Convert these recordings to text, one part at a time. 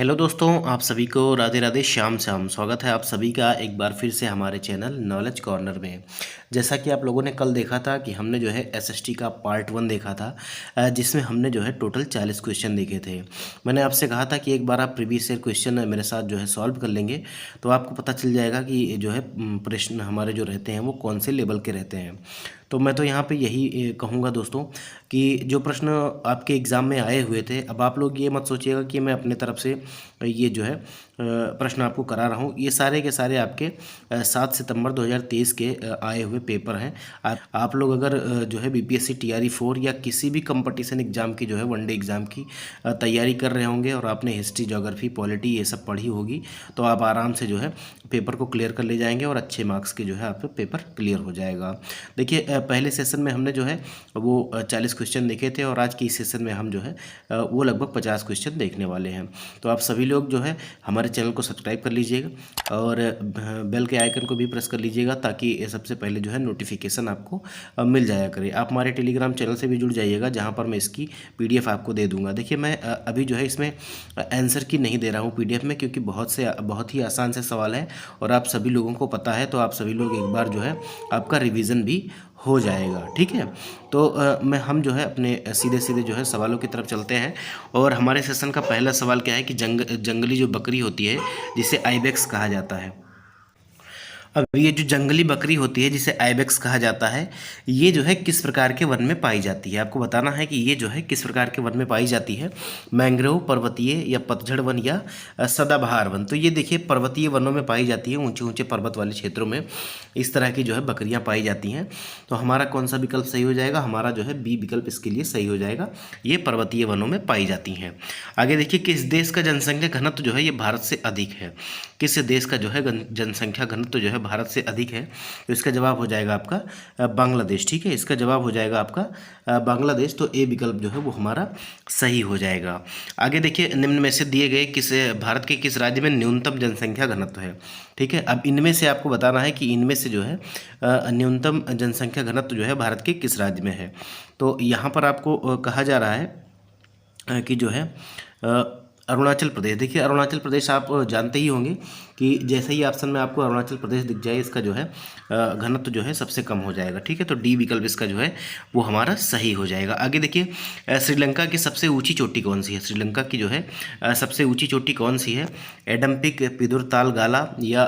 Hello दोस्तों, आप सभी को राधे राधे श्याम श्याम। स्वागत है आप सभी का एक बार फिर से हमारे चैनल नॉलेज कॉर्नर में। जैसा कि आप लोगों ने कल देखा था कि हमने जो है एसएसटी का पार्ट 1 देखा था, जिसमें हमने जो है टोटल 40 क्वेश्चन देखे थे। मैंने आपसे कहा था कि एक बार आप प्रीवियस ईयर क्वेश्चन मेरे साथ जो है सॉल्व कर लेंगे तो आपको पता चल जाएगा कि जो है प्रश्न हमारे जो रहते हैं वो कौन से लेवल के रहते हैं। तो मैं तो यहाँ पे यही कहूँगा दोस्तों कि जो प्रश्न आपके एग्ज़ाम में आए हुए थे, अब आप लोग ये मत सोचिएगा कि मैं अपने तरफ से ये जो है प्रश्न आपको करा रहा हूँ। ये सारे के सारे आपके 7 सितंबर 2023 के आए हुए पेपर हैं। आप लोग अगर जो है बीपीएससी टीआरई 4 या किसी भी कंपटीशन एग्ज़ाम की जो है वनडे एग्ज़ाम की तैयारी कर रहे होंगे और आपने हिस्ट्री, ज्योग्राफी, पॉलिटी ये सब पढ़ी होगी, तो आप आराम से जो है पेपर को क्लियर कर ले जाएंगे और अच्छे मार्क्स के जो है आपका पेपर क्लियर हो जाएगा। देखिए, पहले सेशन में हमने जो है वो 40 क्वेश्चन देखे थे और आज की इस सेशन में हम जो है वो लगभग 50 क्वेश्चन देखने वाले हैं। तो आप सभी लोग जो है हमारे चैनल को सब्सक्राइब कर लीजिएगा और बेल के आइकन को भी प्रेस कर लीजिएगा ताकि सबसे पहले जो है नोटिफिकेशन आपको मिल जाया करे। आप हमारे टेलीग्राम चैनल से भी जुड़ जाइएगा जहाँ पर मैं इसकी पीडीएफ आपको दे दूँगा। देखिए, मैं अभी जो है इसमें आंसर की नहीं दे रहा हूँ पीडीएफ में, क्योंकि बहुत ही आसान से सवाल है और आप सभी लोगों को पता है, तो आप सभी लोग एक बार जो है आपका रिवीजन भी हो जाएगा। ठीक है, तो हम जो है अपने सीधे सीधे जो है सवालों की तरफ चलते हैं। और हमारे सेशन का पहला सवाल क्या है कि जंगली जो बकरी होती है जिसे आइबेक्स कहा जाता है। अब ये जो जंगली बकरी होती है जिसे आइबेक्स कहा जाता है, ये जो है किस प्रकार के वन में पाई जाती है। आपको बताना है कि ये जो है किस प्रकार के वन में पाई जाती है। मैंग्रोव, पर्वतीय या पतझड़ वन या सदाबहार वन। तो ये देखिए पर्वतीय वनों में पाई जाती है, ऊंचे ऊंचे पर्वत वाले क्षेत्रों में इस तरह की जो है बकरियां पाई जाती हैं। तो हमारा कौन सा विकल्प सही हो जाएगा? हमारा जो है बी विकल्प इसके लिए सही हो जाएगा। ये पर्वतीय वनों में पाई जाती हैं। आगे देखिए, किस देश का जनसंख्या घनत्व जो है ये भारत से अधिक है। किस देश का जो है जनसंख्या घनत्व जो है भारत से अधिक है? तो इसका जवाब हो जाएगा आपका बांग्लादेश। ठीक है, इसका जवाब हो जाएगा आपका बांग्लादेश। तो ए विकल्प जो है वो हमारा सही हो जाएगा। आगे देखिए, निम्न में से दिए गए भारत के किस राज्य में न्यूनतम जनसंख्या घनत्व है? ठीक है, अब इनमें से आपको बताना है कि इनमें से जो है न्यूनतम जनसंख्या घनत्व जो है भारत के किस राज्य में है। तो यहाँ पर आपको कहा जा रहा है कि जो है अरुणाचल प्रदेश। देखिए, अरुणाचल प्रदेश आप जानते ही होंगे कि जैसे ही ऑप्शन में आपको अरुणाचल प्रदेश दिख जाए, इसका जो है घनत्व जो है सबसे कम हो जाएगा। ठीक है, तो डी विकल्प इसका जो है वो हमारा सही हो जाएगा। आगे देखिए, श्रीलंका की सबसे ऊंची चोटी कौन सी है? श्रीलंका की जो है सबसे ऊंची चोटी कौन सी है? एडम्पिक, पिदुरताल गाला या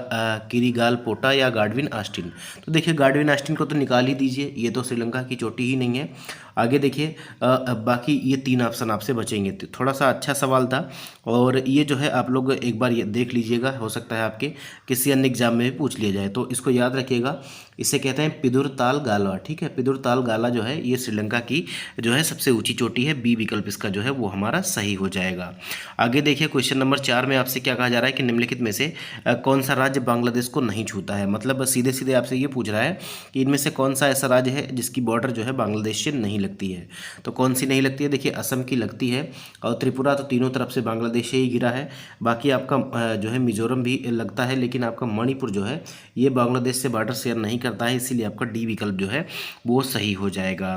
किरीगाल पोटा या गाडविन आस्टिन। तो देखिए, गाडविन आस्टिन को तो निकाल ही दीजिए, ये तो श्रीलंका की चोटी ही नहीं है। आगे देखिए, बाकी ये 3 ऑप्शन आपसे बचेंगे। तो थोड़ा सा अच्छा सवाल था और ये जो है आप लोग एक बार ये देख लीजिएगा, हो सकता है आपके किसी अन्य एग्जाम में भी पूछ लिया जाए। तो इसको याद रखिएगा, इसे कहते हैं पिदुरताल गाला। ठीक है, पिदुरताल गाला जो है ये श्रीलंका की जो है सबसे ऊंची चोटी है। बी विकल्प इसका जो है वो हमारा सही हो जाएगा। आगे देखिए, क्वेश्चन नंबर 4 में आपसे क्या कहा जा रहा है कि निम्नलिखित में से कौन सा राज्य बांग्लादेश को नहीं छूता है। मतलब सीधे सीधे आपसे ये पूछ रहा है कि इनमें से कौन सा ऐसा राज्य है जिसकी बॉर्डर जो है बांग्लादेश से नहीं लगती है। तो कौन सी नहीं लगती है? देखिए, असम की लगती है और त्रिपुरा तो तीनों तरफ से बांग्लादेश से ही घिरा है। बाकी आपका जो है मिजोरम भी लगता है, लेकिन आपका मणिपुर जो है ये बांग्लादेश से बॉर्डर शेयर नहीं करता है, इसीलिए आपका डी विकल्प जो है वो सही हो जाएगा।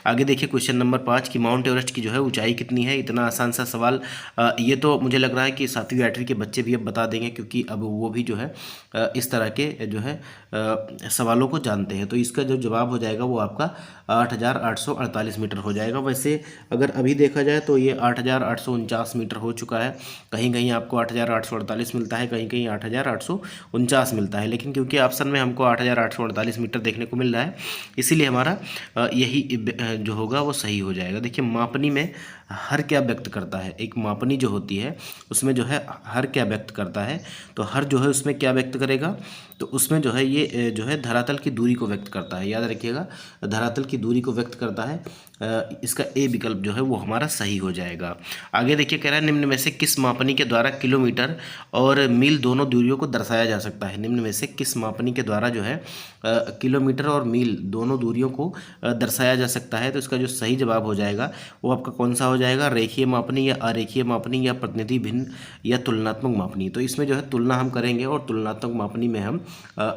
आगे देखिए, क्वेश्चन नंबर 5 की माउंट एवरेस्ट की जो है ऊंचाई कितनी है? इतना आसान सा सवाल ये तो मुझे लग रहा है कि 7वीं 8वीं के बच्चे भी अब बता देंगे, क्योंकि अब वो भी जो है इस तरह के जो है सवालों को जानते हैं। तो इसका जो जवाब हो जाएगा वो आपका 8,848 मीटर हो जाएगा। वैसे अगर अभी देखा जाए तो ये 8,849 मीटर हो चुका है। कहीं कहीं आपको 8,848 मिलता है, कहीं कहीं 8,849 मिलता है, लेकिन क्योंकि ऑप्शन में हमको 8,848 मीटर देखने को मिल रहा है, इसीलिए हमारा यही जो होगा वो सही हो जाएगा। देखिए, मापनी में हर क्या व्यक्त करता है? एक मापनी जो होती है उसमें जो है हर क्या व्यक्त करता है? तो हर जो है उसमें क्या व्यक्त करेगा? तो उसमें जो है ये जो है धरातल की दूरी को व्यक्त करता है। याद रखिएगा, धरातल की दूरी को व्यक्त करता है। इसका ए विकल्प जो है वो हमारा सही हो जाएगा। आगे देखिए, कह रहा है निम्न में से किस मापनी के द्वारा किलोमीटर और मील दोनों दूरियों को दर्शाया जा सकता है? निम्न में से किस मापनी के द्वारा जो है किलोमीटर और मील दोनों दूरियों को दर्शाया जा सकता है? तो इसका जो सही जवाब हो जाएगा वो आपका कौन सा हो जाएगा रेखीय मापनी या अरेखीय मापनी या प्रतिनिधि भिन्न या तुलनात्मक मापनी। तो इसमें जो है तुलना हम करेंगे और तुलनात्मक मापनी में हम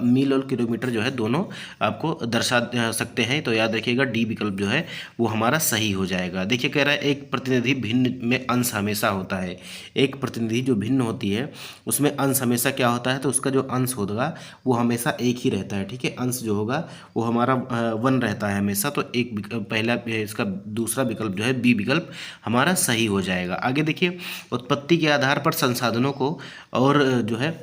मील और किलोमीटर जो है दोनों आपको दर्शा सकते हैं। तो याद रखिएगा डी विकल्प जो है वो हमारा सही हो जाएगा। देखिए कह रहा है एक प्रतिनिधि भिन्न में अंश हमेशा होता है। एक प्रतिनिधि जो भिन्न होती है उसमें अंश हमेशा क्या होता है, तो उसका जो अंश होगा वो हमेशा एक ही रहता है। ठीक है, अंश जो होगा वो हमारा 1 रहता है हमेशा। तो एक पहला इसका दूसरा विकल्प जो है बी विकल्प हमारा सही हो जाएगा। आगे देखिए उत्पत्ति के आधार पर संसाधनों को और जो है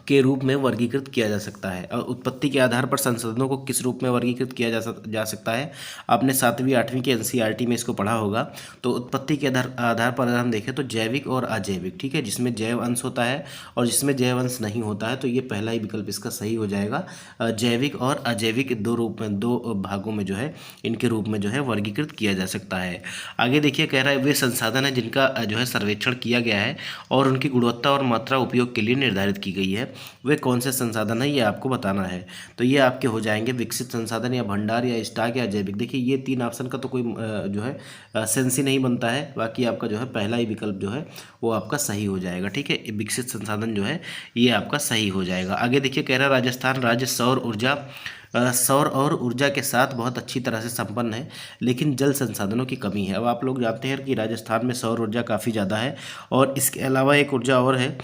के रूप में वर्गीकृत किया जा सकता है। और उत्पत्ति के आधार पर संसाधनों को किस रूप में वर्गीकृत किया जा सकता है, आपने 7वीं 8वीं के एनसीईआरटी में इसको पढ़ा होगा। तो उत्पत्ति के आधार पर अगर हम देखें तो जैविक और अजैविक, ठीक है, जिसमें जैव अंश होता है और जिसमें जैव अंश नहीं होता है। तो ये पहला ही विकल्प इसका सही हो जाएगा। जैविक और अजैविक दो भागों में जो है इनके रूप में जो है वर्गीकृत किया जा सकता है। आगे देखिए कह रहा है वे संसाधन है जिनका जो है सर्वेक्षण किया गया है और उनकी गुणवत्ता और मात्रा उपयोग के लिए निर्धारित की गई है, वे कौन से संसाधन है ये आपको बताना है। तो ये आपके हो जाएंगे विकसित संसाधन या भंडार या स्टॉक या जैविक। देखिए ये 3 ऑप्शन का तो कोई जो है सेंस ही नहीं बनता है। बाकी आपका जो है पहला ही विकल्प जो है वो आपका सही हो जाएगा। ठीक है, विकसित संसाधन जो है ये आपका सही हो जाएगा। आगे देखिए कह रहा है राजस्थान राज्य सौर और ऊर्जा के साथ बहुत अच्छी तरह से संपन्न है, लेकिन जल संसाधनों की कमी है। अब आप लोग जानते हैं कि राजस्थान में सौर ऊर्जा काफ़ी ज़्यादा है और इसके अलावा एक ऊर्जा और है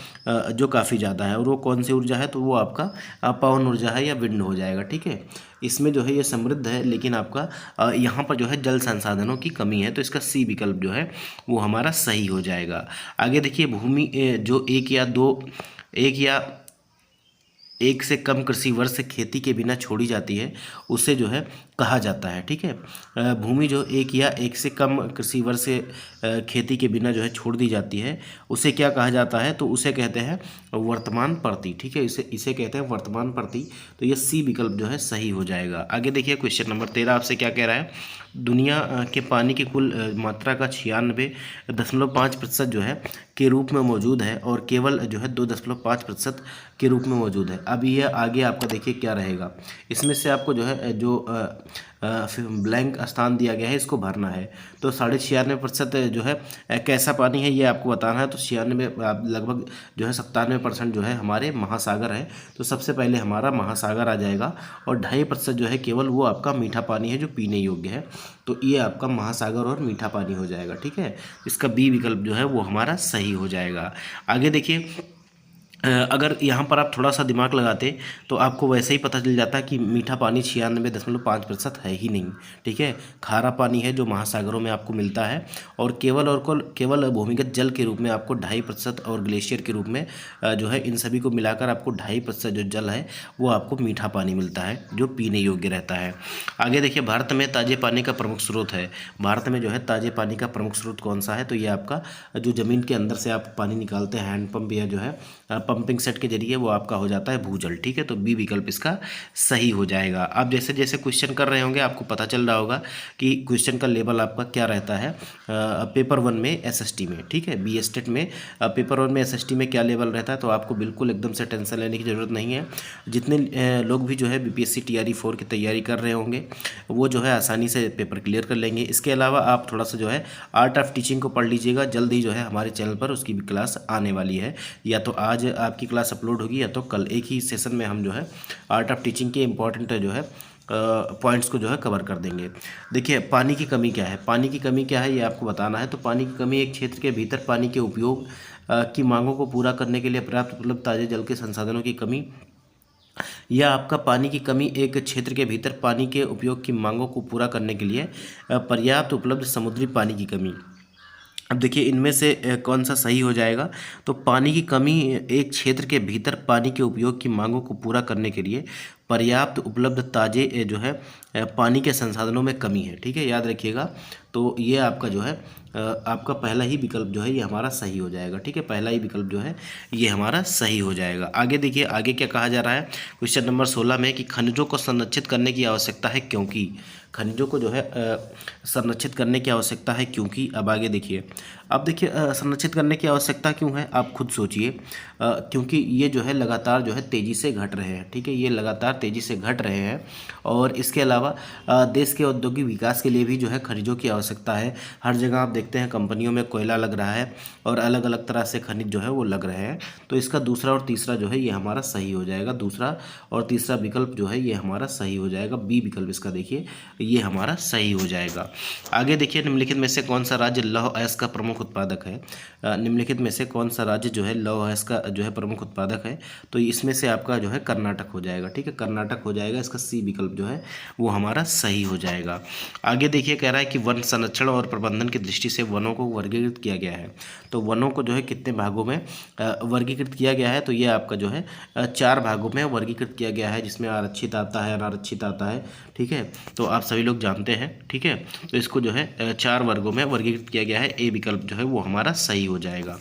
जो काफ़ी ज़्यादा है, और वो कौन सी ऊर्जा है, तो वो आपका पवन ऊर्जा है या विंड हो जाएगा। ठीक है, इसमें जो है ये समृद्ध है, लेकिन आपका यहाँ पर जो है जल संसाधनों की कमी है। तो इसका सी विकल्प जो है वो हमारा सही हो जाएगा। आगे देखिए भूमि जो एक से कम कृषि वर्ष से खेती के बिना छोड़ी जाती है उसे जो है कहा जाता है। ठीक है, भूमि जो एक से कम कृषि वर्ष से खेती के बिना जो है छोड़ दी जाती है उसे क्या कहा जाता है, तो उसे कहते हैं वर्तमान प्रति। ठीक है, इसे कहते हैं वर्तमान प्रति। तो ये सी विकल्प जो है सही हो जाएगा। आगे देखिए क्वेश्चन नंबर 13 आपसे क्या कह रहा है, दुनिया के पानी की कुल मात्रा का 96.5% जो है के रूप में मौजूद है और केवल जो है 2.5% के रूप में मौजूद है। अब ये आगे आपका देखिए क्या रहेगा, इसमें से आपको जो है जो ब्लैंक स्थान दिया गया है इसको भरना है। तो 96.5% जो है कैसा पानी है ये आपको बताना है। तो 96 लगभग जो है 97% जो है हमारे महासागर है। तो सबसे पहले हमारा महासागर आ जाएगा और 2.5% जो है केवल वो आपका मीठा पानी है जो पीने योग्य है। तो ये आपका महासागर और मीठा पानी हो जाएगा। ठीक है, इसका बी विकल्प जो है वो हमारा सही हो जाएगा। आगे देखिए अगर यहाँ पर आप थोड़ा सा दिमाग लगाते तो आपको वैसे ही पता चल जाता कि मीठा पानी 96.5% है ही नहीं। ठीक है, खारा पानी है जो महासागरों में आपको मिलता है और केवल भूमिगत जल के रूप में आपको 2.5% और ग्लेशियर के रूप में जो है इन सभी को मिलाकर आपको 2.5% जो जल है वो आपको मीठा पानी मिलता है जो पीने योग्य रहता है। आगे देखिए भारत में ताज़े पानी का प्रमुख स्रोत है। भारत में जो है ताज़े पानी का प्रमुख स्रोत कौन सा है, तो ये आपका जो ज़मीन के अंदर से आप पानी निकालते हैं हैंडपम्प या जो है पंपिंग सेट के जरिए वो आपका हो जाता है भूजल। ठीक है, तो बी विकल्प इसका सही हो जाएगा। आप जैसे जैसे क्वेश्चन कर रहे होंगे आपको पता चल रहा होगा कि क्वेश्चन का लेवल आपका क्या रहता है पेपर 1 में एसएसटी में। ठीक है, बी स्टेट में पेपर 1 में एसएसटी में क्या लेवल रहता है, तो आपको बिल्कुल एकदम से टेंशन लेने की ज़रूरत नहीं है। जितने लोग भी जो है बीपीएससी टीआरई 4 की तैयारी कर रहे होंगे वो जो है आसानी से पेपर क्लियर कर लेंगे। इसके अलावा आप थोड़ा सा जो है आर्ट ऑफ टीचिंग को पढ़ लीजिएगा, जल्द ही जो है हमारे चैनल पर उसकी भी क्लास आने वाली है। या तो आज आपकी क्लास अपलोड होगी या तो कल, एक ही सेशन में हम जो है आर्ट ऑफ टीचिंग के इम्पॉर्टेंट जो है पॉइंट्स को जो है कवर कर देंगे। देखिए पानी की कमी क्या है, पानी की कमी क्या है ये आपको बताना है। तो पानी की कमी एक क्षेत्र के भीतर पानी के उपयोग की मांगों को पूरा करने के लिए पर्याप्त उपलब्ध ताज़े जल के संसाधनों की कमी, या आपका पानी की कमी एक क्षेत्र के भीतर पानी के उपयोग की मांगों को पूरा करने के लिए पर्याप्त उपलब्ध समुद्री पानी की कमी। अब देखिए इनमें से कौन सा सही हो जाएगा, तो पानी की कमी एक क्षेत्र के भीतर पानी के उपयोग की मांगों को पूरा करने के लिए पर्याप्त उपलब्ध ताज़े जो है पानी के संसाधनों में कमी है। ठीक है, याद रखिएगा। तो ये आपका जो है आपका पहला ही विकल्प जो है ये हमारा सही हो जाएगा। ठीक है, पहला ही विकल्प जो है ये हमारा सही हो जाएगा। आगे देखिए आगे क्या कहा जा रहा है क्वेश्चन नंबर 16 में कि खनिजों को संरक्षित करने की आवश्यकता है क्योंकि खनिजों को जो है संरक्षित करने की आवश्यकता है, क्योंकि अब आगे देखिए। अब देखिए संरक्षित करने की आवश्यकता क्यों है, आप खुद सोचिए। क्योंकि ये जो है लगातार जो है तेज़ी से घट रहे हैं, ठीक है, ये लगातार तेज़ी से घट रहे हैं। और इसके अलावा देश के औद्योगिक विकास के लिए भी जो है खनिजों की आवश्यकता है। हर जगह आप देखते हैं कंपनियों में कोयला लग रहा है और अलग अलग तरह से खनिज जो है वो लग रहे हैं। तो इसका दूसरा और तीसरा जो है ये हमारा सही हो जाएगा, दूसरा और तीसरा विकल्प जो है ये हमारा सही हो जाएगा। बी विकल्प इसका देखिए ये हमारा सही हो जाएगा। आगे देखिए, निम्नलिखित में से कौन सा राज्य लौह अयस्क का प्रमुख उत्पादक है। निम्नलिखित में से कौन सा राज्य जो है लौह अयस्क का जो है प्रमुख उत्पादक है, तो इसमें से आपका जो है कर्नाटक हो जाएगा, ठीक है, कर्नाटक हो जाएगा। इसका सी विकल्प जो है वो हमारा सही हो जाएगा। आगे देखिए, कह रहा है कि वन संरक्षण और प्रबंधन की दृष्टि से वनों को वर्गीकृत किया गया है। तो वनों को जो है कितने भागों में वर्गीकृत किया गया है, तो ये आपका जो है 4 भागों में वर्गीकृत किया गया है, जिसमें आरक्षित आता है, अनारक्षित आता है, ठीक है। तो आप सभी लोग जानते हैं, ठीक है। तो इसको जो है 4 वर्गों में वर्गीकृत किया गया है। ए विकल्प जो है वो हमारा सही हो जाएगा।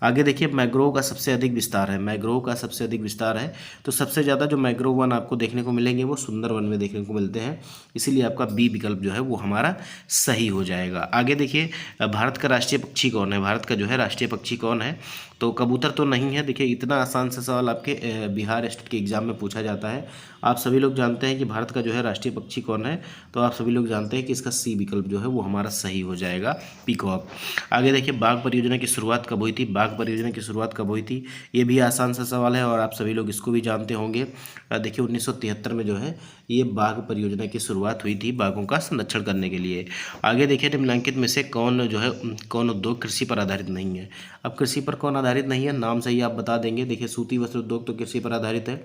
आगे देखिए, मैंग्रोव का सबसे अधिक विस्तार है, मैंग्रोव का सबसे अधिक विस्तार है। तो सबसे ज़्यादा जो मैंग्रोव वन आपको देखने को मिलेंगे वो सुंदरवन में देखने को मिलते हैं, इसीलिए आपका बी विकल्प जो है वो हमारा सही हो जाएगा। आगे देखिए, भारत का राष्ट्रीय पक्षी कौन है, भारत का जो है राष्ट्रीय पक्षी कौन है, तो कबूतर तो नहीं है। देखिए इतना आसान सा सवाल आपके बिहार स्टेट के एग्जाम में पूछा जाता है। आप सभी लोग जानते हैं कि भारत का जो है राष्ट्रीय पक्षी कौन है, तो आप सभी लोग जानते हैं कि इसका सी विकल्प जो है वो हमारा सही हो जाएगा, पीकॉक। आगे देखिए, बाघ परियोजना की शुरुआत कब हुई थी, बाघ परियोजना की शुरुआत कब हुई थी, ये भी आसान सा सवाल है और आप सभी लोग इसको भी जानते होंगे। देखिए 1973 में जो है ये बाघ परियोजना की शुरुआत हुई थी, बाघों का संरक्षण करने के लिए। आगे देखिए, निम्नलिखित में से कौन जो है कौन उद्योग कृषि पर आधारित नहीं है। अब कृषि पर कौन आधारित नहीं है, नाम से ही आप बता देंगे। देखिए सूती वस्त्र उद्योग तो कृषि पर आधारित है,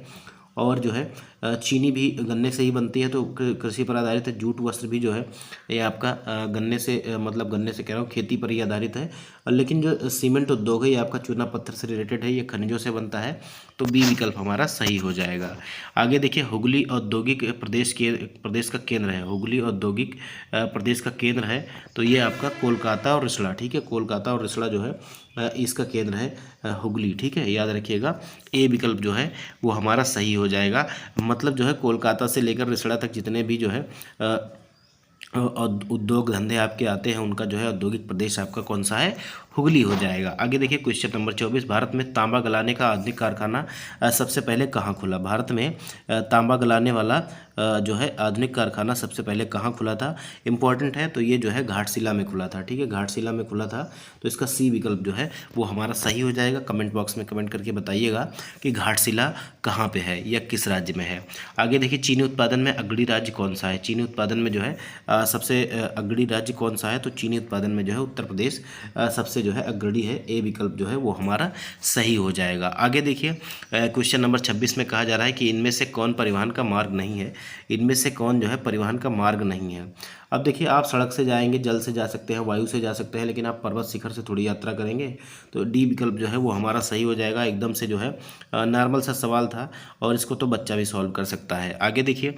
और जो है चीनी भी गन्ने से ही बनती है, तो कृषि पर आधारित है। जूट वस्त्र भी जो है ये आपका गन्ने से मतलब गन्ने से कह रहा हूँ, खेती पर ही आधारित है। लेकिन जो सीमेंट उद्योग है ये आपका चूना पत्थर से रिलेटेड है, ये खनिजों से बनता है, तो बी विकल्प हमारा सही हो जाएगा। आगे देखिए, हुगली औद्योगिक प्रदेश का केंद्र है, हुगली औद्योगिक प्रदेश का केंद्र है, तो ये आपका कोलकाता और रिसड़ा, ठीक है, कोलकाता और रिसड़ा जो है इसका केंद्र है हुगली, ठीक है, याद रखिएगा। ए विकल्प जो है वो हमारा सही हो जाएगा। मतलब जो है कोलकाता से लेकर रिसड़ा तक जितने भी जो है उद्योग धंधे आपके आते हैं, उनका जो है औद्योगिक प्रदेश आपका कौन सा है, हुगली हो जाएगा। आगे देखिए, क्वेश्चन नंबर 24, भारत में तांबा गलाने का आधुनिक कारखाना सबसे पहले कहाँ खुला। भारत में तांबा गलाने वाला जो है आधुनिक कारखाना सबसे पहले कहाँ खुला था, इंपॉर्टेंट है, तो ये जो है घाटशिला में खुला था, ठीक है, घाटशिला में खुला था। तो इसका सी विकल्प जो है वो हमारा सही हो जाएगा। कमेंट बॉक्स में कमेंट करके बताइएगा कि घाटशिला कहाँ पे है या किस राज्य में है। आगे देखिए, चीनी उत्पादन में अग्रणी राज्य कौन सा है, चीनी उत्पादन में जो है सबसे अग्रणी राज्य कौन सा है, तो चीनी उत्पादन में जो है उत्तर प्रदेश सबसे जो है अग्रणी है। ए विकल्प जो है वो हमारा सही हो जाएगा। आगे देखिए, क्वेश्चन नंबर 26 में कहा जा रहा है कि इनमें से कौन परिवहन का मार्ग नहीं है, इनमें से कौन जो है परिवहन का मार्ग नहीं है। अब देखिए, आप सड़क से जाएंगे, जल से जा सकते हैं, वायु से जा सकते हैं, लेकिन आप पर्वत शिखर से थोड़ी यात्रा करेंगे, तो डी विकल्प जो है वो हमारा सही हो जाएगा। एकदम से जो है नॉर्मल सा सवाल था और इसको तो बच्चा भी सॉल्व कर सकता है। आगे देखिए,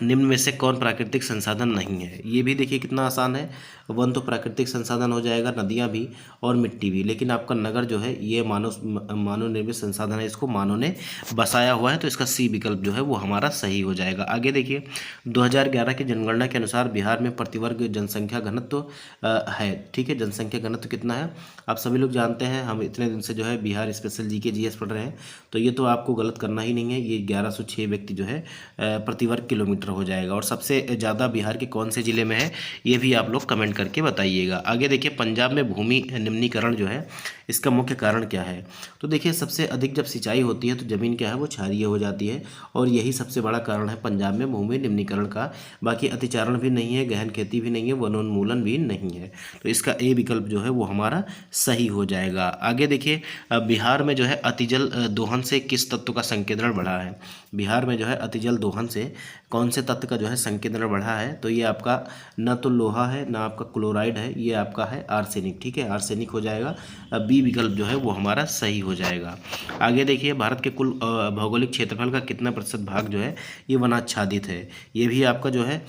निम्न में से कौन प्राकृतिक संसाधन नहीं है, ये भी देखिए कितना आसान है। वन तो प्राकृतिक संसाधन हो जाएगा, नदियाँ भी और मिट्टी भी, लेकिन आपका नगर जो है ये मानव निर्मित संसाधन है, इसको मानव ने बसाया हुआ है, तो इसका सी विकल्प जो है वो हमारा सही हो जाएगा। आगे देखिए, 2011 की जनगणना के अनुसार बिहार में प्रतिवर्ग जनसंख्या घनत्व है, ठीक है, जनसंख्या घनत्व कितना है, आप सभी लोग जानते हैं। हम इतने दिन से जो है बिहार स्पेशल जीके जीएस पढ़ रहे हैं, तो ये तो आपको गलत करना ही नहीं है। ये 1106 व्यक्ति जो है प्रति वर्ग किलोमीटर हो जाएगा। और सबसे ज़्यादा बिहार के कौन से ज़िले में है, ये भी आप लोग कमेंट करके बताइएगा। आगे देखिए, पंजाब में भूमि निम्नीकरण जो है इसका मुख्य कारण क्या है, तो देखिए सबसे अधिक जब सिंचाई होती है तो ज़मीन क्या है वो क्षारीय हो जाती है, और यही सबसे बड़ा कारण है पंजाब में भूमि निम्नीकरण का। बाकी अतिचारण भी नहीं है, गहन खेती भी नहीं है, वनोन्मूलन भी नहीं है, तो इसका ए विकल्प जो है वो हमारा सही हो जाएगा। आगे देखिए, बिहार में जो है अतिजल दोहन से किस तत्व का संकेंद्रण बढ़ा है, बिहार में जो है अतिजल दोहन से कौन से तत्व का जो है संकेंद्रण बढ़ा है, तो ये आपका न तो लोहा है ना आपका क्लोराइड है, ये आपका है आर्सेनिक, ठीक है, आर्सेनिक हो जाएगा। बी विकल्प जो है वो हमारा सही हो जाएगा। आगे देखिए, भारत के कुल भौगोलिक क्षेत्रफल का कितना प्रतिशत भाग जो है ये वनाच्छादित है, ये भी आपका जो है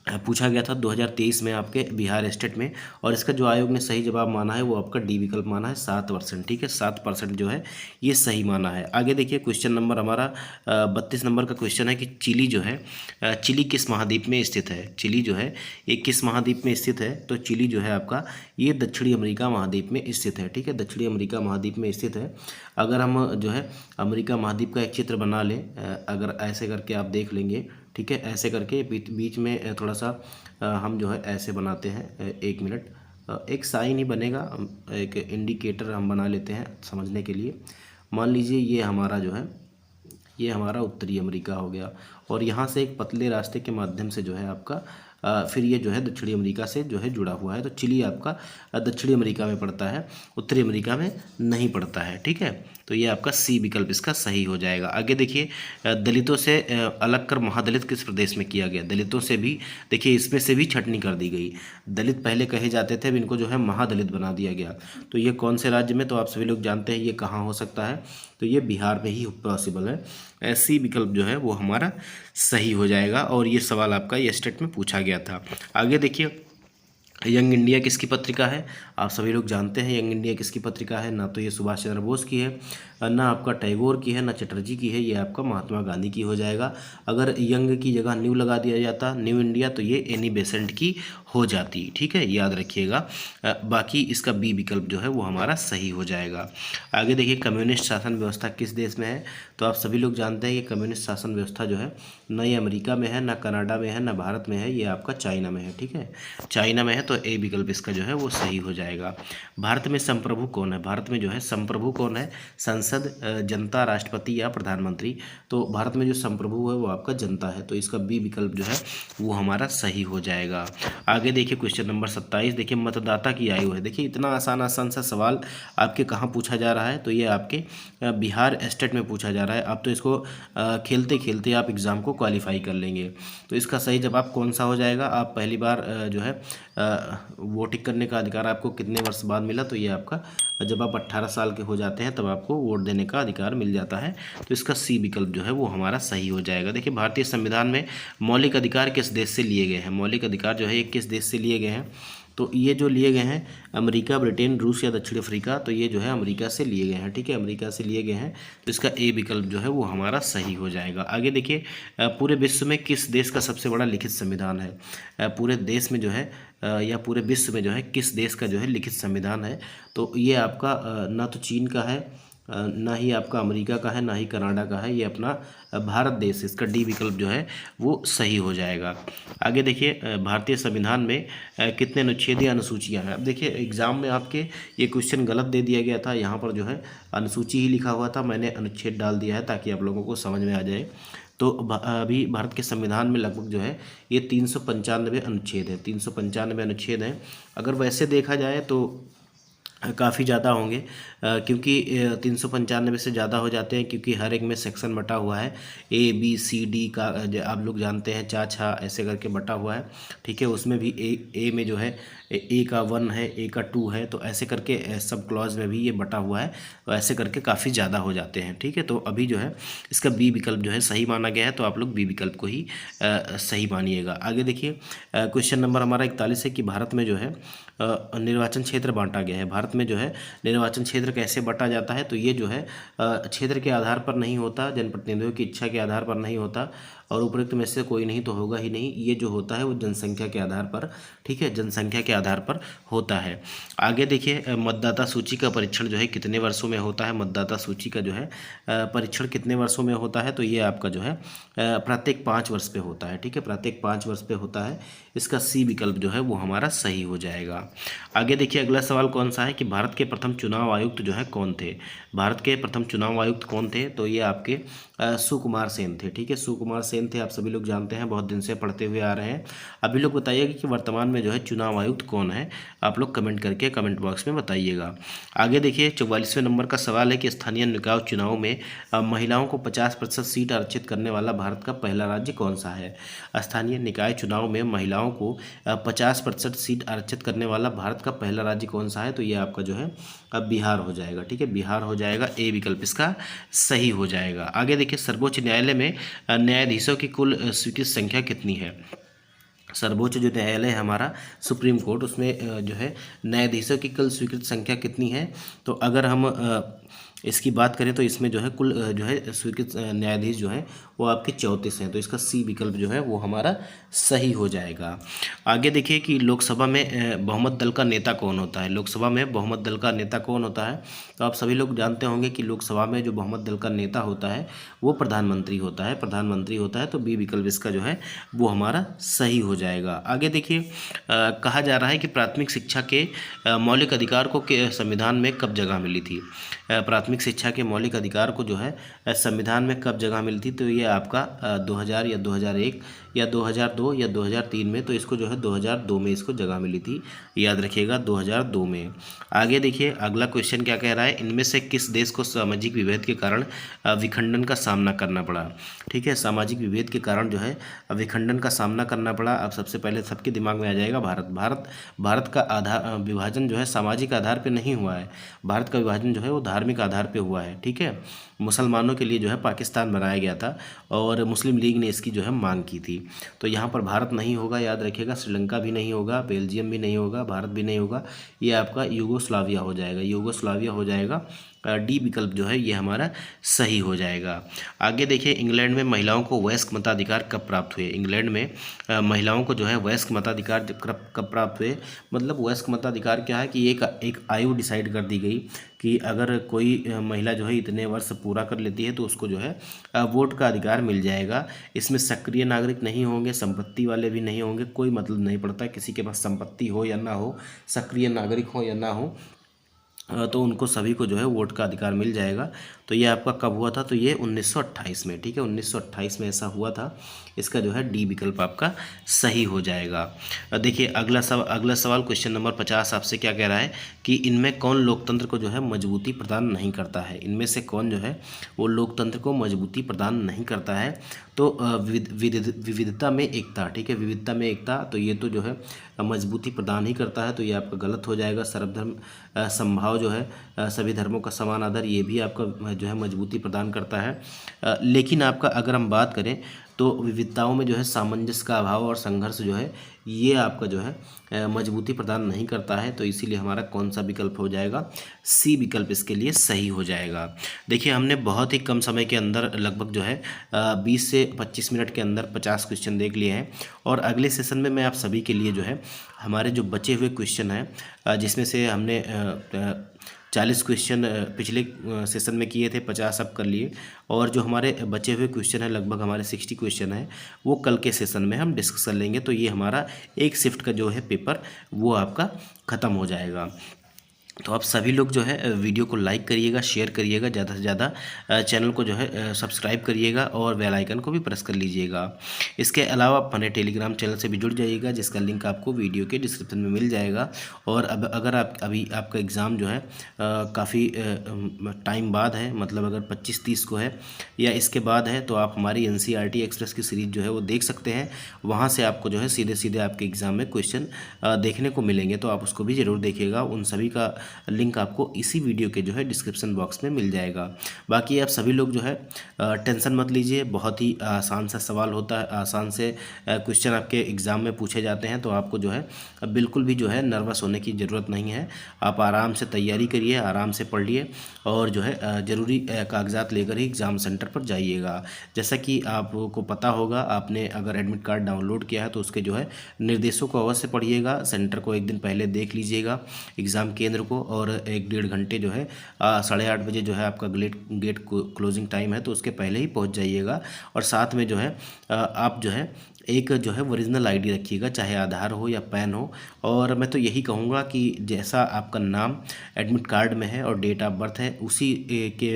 पूछा गया था 2023 में आपके बिहार स्टेट में। और इसका जो आयोग ने सही जवाब माना है वो आपका डी विकल्प माना है 7%। ठीक है, 7% जो है ये सही माना है। आगे देखिए क्वेश्चन नंबर हमारा 32 नंबर का क्वेश्चन है कि चिली जो है चिली किस महाद्वीप में स्थित है। चिली जो है ये किस महाद्वीप में स्थित है, तो चिली जो है आपका ये दक्षिणी अमेरिका महाद्वीप में स्थित है। ठीक है, दक्षिणी अमेरिका महाद्वीप में स्थित है। अगर हम जो है अमेरिका महाद्वीप का एक चित्र बना लें, अगर ऐसे करके आप देख लेंगे, ठीक है, ऐसे करके बीच में थोड़ा सा हम जो है ऐसे बनाते हैं, 1 मिनट, एक साइन ही बनेगा, एक इंडिकेटर हम बना लेते हैं समझने के लिए। मान लीजिए ये हमारा जो है ये हमारा उत्तरी अमेरिका हो गया, और यहाँ से एक पतले रास्ते के माध्यम से जो है आपका फिर ये जो है दक्षिणी अमेरिका से जो है जुड़ा हुआ है। तो चिली आपका दक्षिणी अमेरिका में पड़ता है, उत्तरी अमेरिका में नहीं पड़ता है। ठीक है, तो ये आपका सी विकल्प इसका सही हो जाएगा। आगे देखिए दलितों से अलग कर महादलित किस प्रदेश में किया गया। दलितों से भी देखिए इसमें से भी छटनी कर दी गई। दलित पहले कहे जाते थे, अब इनको जो है महादलित बना दिया गया। तो ये कौन से राज्य में, तो आप सभी लोग जानते हैं ये कहाँ हो सकता है, तो ये बिहार में ही पॉसिबल है। सी विकल्प जो है वो हमारा सही हो जाएगा। और ये सवाल आपका ये स्टेट में पूछा गया था। आगे देखिए यंग इंडिया किसकी पत्रिका है। आप सभी लोग जानते हैं यंग इंडिया किसकी पत्रिका है। ना तो ये सुभाष चंद्र बोस की है, ना आपका टैगोर की है, ना चटर्जी की है, ये आपका महात्मा गांधी की हो जाएगा। अगर यंग की जगह न्यू लगा दिया जाता, न्यू इंडिया, तो ये एनी बेसेंट की हो जाती। ठीक है, याद रखिएगा। बाकी इसका बी विकल्प जो है वो हमारा सही हो जाएगा। आगे देखिए कम्युनिस्ट शासन व्यवस्था किस देश में है। तो आप सभी लोग जानते हैं कि कम्युनिस्ट शासन व्यवस्था जो है ना ये अमेरिका में है, ना कनाडा में है, ना भारत में है, ये आपका चाइना में है। ठीक है, चाइना में है, तो ए विकल्प इसका जो है वो सही हो जाएगा। भारत में संप्रभु कौन है। भारत में जो है संप्रभु कौन है, संसद, जनता, राष्ट्रपति या प्रधानमंत्री। तो भारत में जो संप्रभु है वो आपका जनता है, तो इसका बी विकल्प जो है वो हमारा सही हो जाएगा। आगे देखिए क्वेश्चन नंबर 27, देखिए मतदाता की आयु है। देखिए इतना आसान आसान सा सवाल आपके कहाँ पूछा जा रहा है, तो ये आपके बिहार स्टेट में पूछा जा रहा है। आप तो इसको खेलते खेलते आप एग्ज़ाम को क्वालिफाई कर लेंगे। तो इसका सही जवाब कौन सा हो जाएगा। आप पहली बार जो है वोटिंग करने का अधिकार आपको कितने वर्ष बाद मिला, तो ये आपका जब आप 18 साल के हो जाते हैं तब आपको वोट देने का अधिकार मिल जाता है। तो इसका सी विकल्प जो है वो हमारा सही हो जाएगा। देखिए भारतीय संविधान में मौलिक अधिकार किस देश से लिए गए हैं। मौलिक अधिकार जो है ये किस देश से लिए गए हैं, तो ये जो लिए गए हैं अमेरिका, ब्रिटेन, रूस या दक्षिण अफ्रीका, तो ये जो है अमेरिका से लिए गए हैं। ठीक है, अमेरिका से लिए गए हैं, तो इसका ए विकल्प जो है वो हमारा सही हो जाएगा। आगे देखिए पूरे विश्व में किस देश का सबसे बड़ा लिखित संविधान है। पूरे देश में जो है या पूरे विश्व में जो है किस देश का जो है लिखित संविधान है, तो ये आपका ना तो चीन का है, ना ही आपका अमेरिका का है, ना ही कनाडा का है, ये अपना भारत देश, इसका डी विकल्प जो है वो सही हो जाएगा। आगे देखिए भारतीय संविधान में कितने अनुच्छेद या अनुसूचियाँ हैं। अब देखिए एग्ज़ाम में आपके ये क्वेश्चन गलत दे दिया गया था, यहाँ पर जो है अनुसूची ही लिखा हुआ था, मैंने अनुच्छेद डाल दिया है ताकि आप लोगों को समझ में आ जाए। तो अभी भारत के संविधान में लगभग जो है ये 395 अनुच्छेद है, 395 अनुच्छेद हैं। अगर वैसे देखा जाए तो काफ़ी ज़्यादा होंगे, क्योंकि 395 से ज़्यादा हो जाते हैं, क्योंकि हर एक में सेक्शन बटा हुआ है। ए बी सी डी का आप लोग जानते हैं, चा छा ऐसे करके बटा हुआ है। ठीक है, उसमें भी ए में जो है ए का 1 है, ए का 2 है, तो ऐसे करके सब क्लॉज में भी ये बटा हुआ है, तो ऐसे करके काफ़ी ज़्यादा हो जाते हैं। ठीक है, तो अभी जो है इसका बी विकल्प जो है सही माना गया है, तो आप लोग बी विकल्प को ही सही मानिएगा। आगे देखिए क्वेश्चन नंबर हमारा 41 है कि भारत में जो है निर्वाचन क्षेत्र बांटा गया है। भारत में जो है निर्वाचन क्षेत्र कैसे बांटा जाता है, तो ये जो है क्षेत्र के आधार पर नहीं होता, जनप्रतिनिधियों की इच्छा के आधार पर नहीं होता, और उपरोक्त में से कोई नहीं तो होगा ही नहीं। ये जो होता है वो जनसंख्या के आधार पर, ठीक है, जनसंख्या के आधार पर होता है। आगे देखिए मतदाता सूची का परीक्षण जो है कितने वर्षों में होता है। मतदाता सूची का जो है परीक्षण कितने वर्षों में होता है, तो ये आपका जो है प्रत्येक 5 वर्ष पे होता है। ठीक है, प्रत्येक 5 वर्ष पे होता है। इसका सी विकल्प जो है वो हमारा सही हो जाएगा। आगे देखिए अगला सवाल कौन सा है कि भारत के प्रथम चुनाव आयुक्त जो है कौन थे। भारत के प्रथम चुनाव आयुक्त कौन थे, तो ये आपके सुकुमार सेन थे। ठीक है, सुकुमार सेन थे, आप सभी लोग जानते हैं, बहुत दिन से पढ़ते हुए आ रहे हैं। अभी लोग बताइएगा कि वर्तमान में जो है चुनाव आयुक्त कौन है, आप लोग कमेंट करके कमेंट बॉक्स में बताइएगा। आगे देखिए 44वें नंबर का सवाल है कि स्थानीय निकाय चुनाव में महिलाओं को 50% सीट आरक्षित करने वाला भारत का पहला राज्य कौन सा है। स्थानीय निकाय चुनाव में महिलाओं को 50% सीट आरक्षित करने वाला भारत का पहला राज्य कौन सा है, तो ये आपका जो है अब बिहार हो जाएगा। ठीक है, बिहार हो जाएगा, ए विकल्प इसका सही हो जाएगा। आगे देखिए सर्वोच्च न्यायालय में न्यायाधीशों की कुल स्वीकृत संख्या कितनी है। सर्वोच्च जो न्यायालय है हमारा सुप्रीम कोर्ट, उसमें जो है न्यायाधीशों की कुल स्वीकृत संख्या कितनी है? तो अगर हम इसकी बात करें तो इसमें जो है कुल जो है स्वीकृत न्यायाधीश जो हैं वो आपके 34 हैं। तो इसका सी विकल्प जो है वो हमारा सही हो जाएगा। आगे देखिए कि लोकसभा में बहुमत दल का नेता कौन होता है। लोकसभा में बहुमत दल का नेता कौन होता है? तो आप सभी लोग जानते होंगे कि लोकसभा में जो बहुमत दल का नेता होता है वो प्रधानमंत्री होता है। प्रधानमंत्री होता है, तो बी विकल्प इसका जो है वो हमारा सही हो जाएगा। आगे देखिए कहा जा रहा है कि प्राथमिक शिक्षा के मौलिक अधिकार को संविधान में कब जगह मिली थी? प्राथमिक शिक्षा के मौलिक अधिकार को जो है संविधान में कब जगह मिली थी? तो ये आपका 2000 या 2001 या 2002 या 2003 में। तो इसको जो है 2002 में इसको जगह मिली थी, याद रखिएगा 2002 में। आगे देखिए अगला क्वेश्चन क्या कह रहा है, इनमें से किस देश को सामाजिक विभेद के कारण विखंडन का सामना करना पड़ा? ठीक है, सामाजिक विभेद के कारण जो है विखंडन का सामना करना पड़ा। अब सबसे पहले सबके दिमाग में आ जाएगा भारत का आधार विभाजन जो है सामाजिक आधार पर नहीं हुआ है। भारत का विभाजन जो है वो धार्मिक आधार पर हुआ है। ठीक है, मुसलमानों के लिए जो है पाकिस्तान बनाया गया था और मुस्लिम लीग ने इसकी जो है मांग की थी। तो यहाँ पर भारत नहीं होगा, याद रखिएगा। श्रीलंका भी नहीं होगा, बेल्जियम भी नहीं होगा, भारत भी नहीं होगा। ये आपका यूगोस्लाविया हो जाएगा, यूगोस्लाविया हो जाएगा। डी विकल्प जो है ये हमारा सही हो जाएगा। आगे देखिए इंग्लैंड में महिलाओं को वयस्क मताधिकार कब प्राप्त हुए? इंग्लैंड में महिलाओं को जो है वयस्क मताधिकार कब प्राप्त हुए? मतलब वयस्क मताधिकार क्या है कि एक आयु डिसाइड कर दी गई कि अगर कोई महिला जो है इतने वर्ष पूरा कर लेती है तो उसको जो है वोट का अधिकार मिल जाएगा। इसमें सक्रिय नागरिक नहीं होंगे, संपत्ति वाले भी नहीं होंगे, कोई मतलब नहीं पड़ता किसी के पास संपत्ति हो या ना हो, सक्रिय नागरिक हो या ना हो, तो उनको सभी को जो है वोट का अधिकार मिल जाएगा। तो ये आपका कब हुआ था? तो ये 1928 में। ठीक है, 1928 में ऐसा हुआ था। इसका जो है डी विकल्प आपका सही हो जाएगा। देखिए अगला सवाल क्वेश्चन नंबर 50 आपसे क्या कह रहा है कि इनमें कौन लोकतंत्र को जो है मजबूती प्रदान नहीं करता है? इनमें से कौन जो है वो लोकतंत्र को मजबूती प्रदान नहीं करता है? तो विविधता में एकता। ठीक है, विविधता में एकता, तो ये तो जो है मजबूती प्रदान ही करता है। तो ये आपका गलत हो जाएगा। सर्वधर्म समभाव जो है सभी धर्मों का समान आदर, ये भी आपका जो है मजबूती प्रदान करता है। लेकिन आपका अगर हम बात करें तो विविधताओं में जो है सामंजस्य का अभाव और संघर्ष जो है ये आपका जो है मजबूती प्रदान नहीं करता है। तो इसीलिए हमारा कौन सा विकल्प हो जाएगा? सी विकल्प इसके लिए सही हो जाएगा। देखिए हमने बहुत ही कम समय के अंदर लगभग जो है 20 से 25 मिनट के अंदर 50 क्वेश्चन देख लिए हैं। और अगले सेशन में मैं आप सभी के लिए जो है हमारे जो बचे हुए क्वेश्चन हैं जिसमें से हमने 40 क्वेश्चन पिछले सेशन में किए थे, 50 अब कर लिए, और जो हमारे बचे हुए क्वेश्चन हैं लगभग हमारे 60 क्वेश्चन हैं वो कल के सेशन में हम डिस्कस कर लेंगे। तो ये हमारा एक शिफ्ट का जो है पेपर वो आपका ख़त्म हो जाएगा। तो आप सभी लोग जो है वीडियो को लाइक करिएगा, शेयर करिएगा, ज़्यादा से ज़्यादा चैनल को जो है सब्सक्राइब करिएगा और बेल आइकन को भी प्रेस कर लीजिएगा। इसके अलावा आप हमारे टेलीग्राम चैनल से भी जुड़ जाइएगा जिसका लिंक आपको वीडियो के डिस्क्रिप्शन में मिल जाएगा। और अब अगर आपका एग्ज़ाम जो है काफ़ी टाइम बाद है, मतलब अगर 25-30 को है या इसके बाद है, तो आप हमारी NCERT एक्सप्रेस की सीरीज़ जो है वो देख सकते हैं। वहाँ से आपको जो है सीधे सीधे आपके एग्ज़ाम में क्वेश्चन देखने को मिलेंगे, तो आप उसको भी ज़रूर देखिएगा। उन सभी का लिंक आपको इसी वीडियो के जो है डिस्क्रिप्शन बॉक्स में मिल जाएगा। बाकी आप सभी लोग जो है टेंशन मत लीजिए, बहुत ही आसान सा सवाल होता है, आसान से क्वेश्चन आपके एग्ज़ाम में पूछे जाते हैं। तो आपको जो है बिल्कुल भी जो है नर्वस होने की ज़रूरत नहीं है। आप आराम से तैयारी करिए, आराम से पढ़िए और जो है ज़रूरी कागजात लेकर ही एग्ज़ाम सेंटर पर जाइएगा। जैसा कि आपको पता होगा, आपने अगर एडमिट कार्ड डाउनलोड किया है तो उसके जो है निर्देशों को अवश्य पढ़िएगा। सेंटर को एक दिन पहले देख लीजिएगा, एग्ज़ाम केंद्र को, और 1-1.5 घंटे जो है 8:30 बजे जो है आपका गेट क्लोजिंग टाइम है, तो उसके पहले ही पहुंच जाइएगा। और साथ में जो है आप जो है एक जो है ओरिजिनल आईडी रखिएगा, चाहे आधार हो या पैन हो। और मैं तो यही कहूँगा कि जैसा आपका नाम एडमिट कार्ड में है और डेट ऑफ बर्थ है, उसी के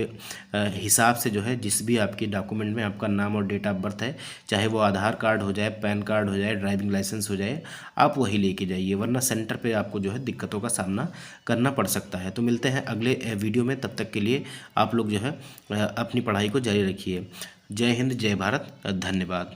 हिसाब से जो है जिस भी आपके डॉक्यूमेंट में आपका नाम और डेट ऑफ बर्थ है, चाहे वो आधार कार्ड हो जाए, पैन कार्ड हो जाए, ड्राइविंग लाइसेंस हो जाए, आप वही लेके जाइए, वरना सेंटर पे आपको जो है दिक्कतों का सामना करना पड़ सकता है। तो मिलते हैं अगले वीडियो में, तब तक के लिए आप लोग जो है अपनी पढ़ाई को जारी रखिए। जय हिंद, जय भारत, धन्यवाद।